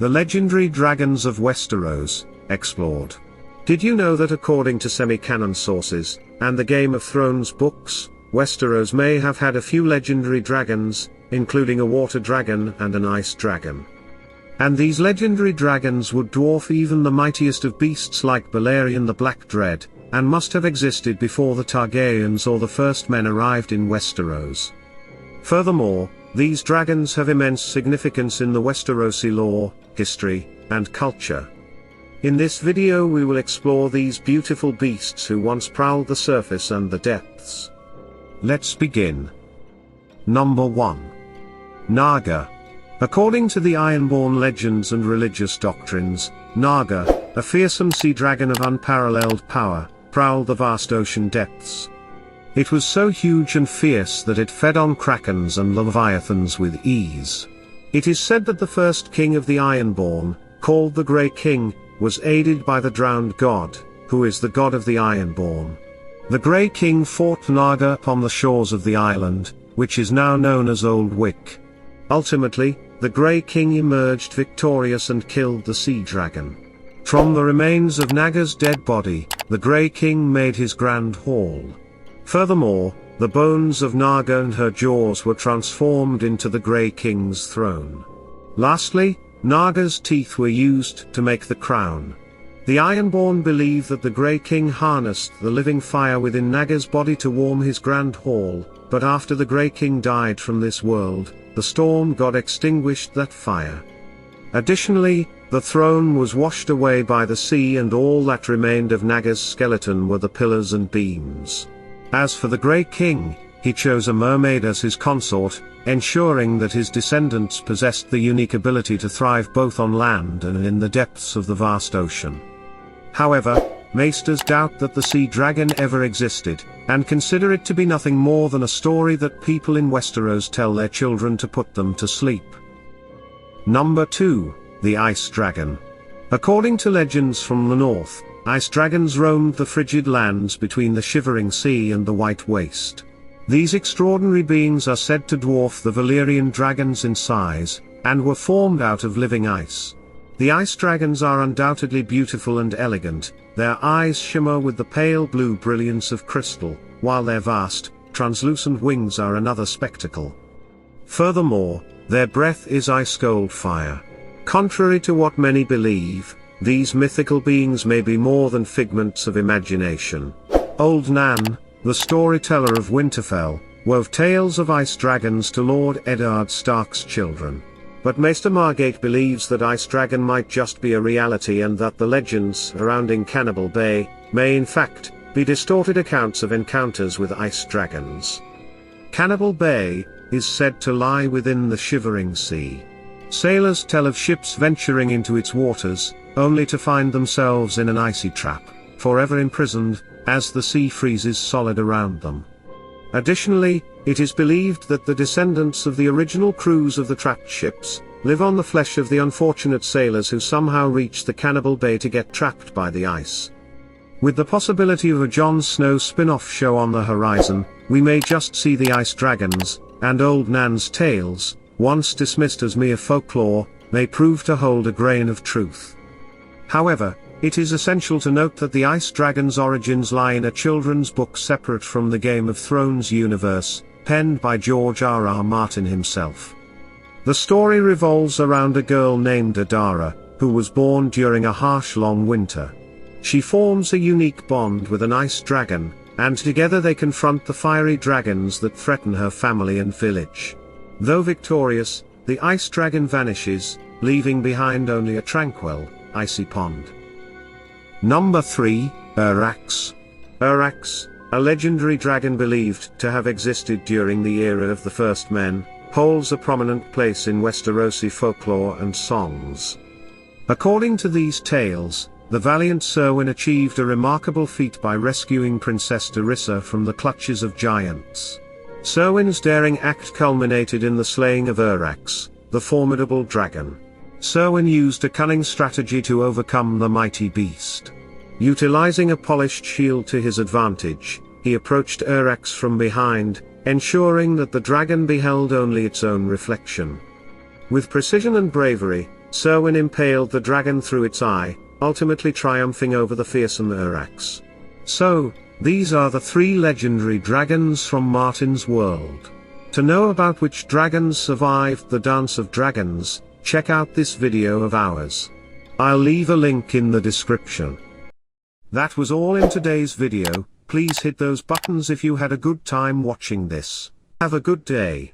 The legendary dragons of Westeros, explored. Did you know that according to semi-canon sources, and the Game of Thrones books, Westeros may have had a few legendary dragons, including a water dragon and an ice dragon? And these legendary dragons would dwarf even the mightiest of beasts like Balerion the Black Dread, and must have existed before the Targaryens or the first men arrived in Westeros. Furthermore, these dragons have immense significance in the Westerosi lore, history, and culture. In this video we will explore these beautiful beasts who once prowled the surface and the depths. Let's begin. Number 1. Naga. According to the Ironborn legends and religious doctrines, Naga, a fearsome sea dragon of unparalleled power, prowled the vast ocean depths. It was so huge and fierce that it fed on krakens and leviathans with ease. It is said that the first king of the Ironborn, called the Grey King, was aided by the drowned god, who is the god of the Ironborn. The Grey King fought Naga upon the shores of the island, which is now known as Old Wick. Ultimately, the Grey King emerged victorious and killed the sea dragon. From the remains of Naga's dead body, the Grey King made his grand hall. Furthermore, the bones of Naga and her jaws were transformed into the Grey King's throne. Lastly, Naga's teeth were used to make the crown. The Ironborn believe that the Grey King harnessed the living fire within Naga's body to warm his grand hall, but after the Grey King died from this world, the storm god extinguished that fire. Additionally, the throne was washed away by the sea and all that remained of Naga's skeleton were the pillars and beams. As for the Grey King, he chose a mermaid as his consort, ensuring that his descendants possessed the unique ability to thrive both on land and in the depths of the vast ocean. However, maesters doubt that the sea dragon ever existed, and consider it to be nothing more than a story that people in Westeros tell their children to put them to sleep. Number 2. The Ice Dragon. According to legends from the north, ice dragons roamed the frigid lands between the Shivering Sea and the White Waste. These extraordinary beings are said to dwarf the Valyrian dragons in size, and were formed out of living ice. The ice dragons are undoubtedly beautiful and elegant, their eyes shimmer with the pale blue brilliance of crystal, while their vast, translucent wings are another spectacle. Furthermore, their breath is ice-cold fire. Contrary to what many believe, these mythical beings may be more than figments of imagination. Old Nan, the storyteller of Winterfell, wove tales of ice dragons to Lord Eddard Stark's children. But Maester Margate believes that Ice Dragon might just be a reality and that the legends surrounding Cannibal Bay may in fact be distorted accounts of encounters with ice dragons. Cannibal Bay is said to lie within the Shivering Sea. Sailors tell of ships venturing into its waters, only to find themselves in an icy trap, forever imprisoned, as the sea freezes solid around them. Additionally, it is believed that the descendants of the original crews of the trapped ships live on the flesh of the unfortunate sailors who somehow reach the Cannibal Bay to get trapped by the ice. With the possibility of a Jon Snow spin-off show on the horizon, we may just see the ice dragons, and Old Nan's tales, once dismissed as mere folklore, may prove to hold a grain of truth. However, it is essential to note that the Ice Dragon's origins lie in a children's book separate from the Game of Thrones universe, penned by George R.R. Martin himself. The story revolves around a girl named Adara, who was born during a harsh long winter. She forms a unique bond with an ice dragon, and together they confront the fiery dragons that threaten her family and village. Though victorious, the ice dragon vanishes, leaving behind only a tranquil, icy pond. Number 3, Urrax. Urrax, a legendary dragon believed to have existed during the era of the First Men, holds a prominent place in Westerosi folklore and songs. According to these tales, the valiant Serwyn achieved a remarkable feat by rescuing Princess Darissa from the clutches of giants. Serwyn's daring act culminated in the slaying of Urrax, the formidable dragon. Serwyn used a cunning strategy to overcome the mighty beast. Utilizing a polished shield to his advantage, he approached Urrax from behind, ensuring that the dragon beheld only its own reflection. With precision and bravery, Serwyn impaled the dragon through its eye, ultimately triumphing over the fearsome Urax. So, these are the 3 legendary dragons from Martin's world. To know about which dragons survived the Dance of Dragons, check out this video of ours. I'll leave a link in the description. That was all in today's video. Please hit those buttons if you had a good time watching this. Have a good day.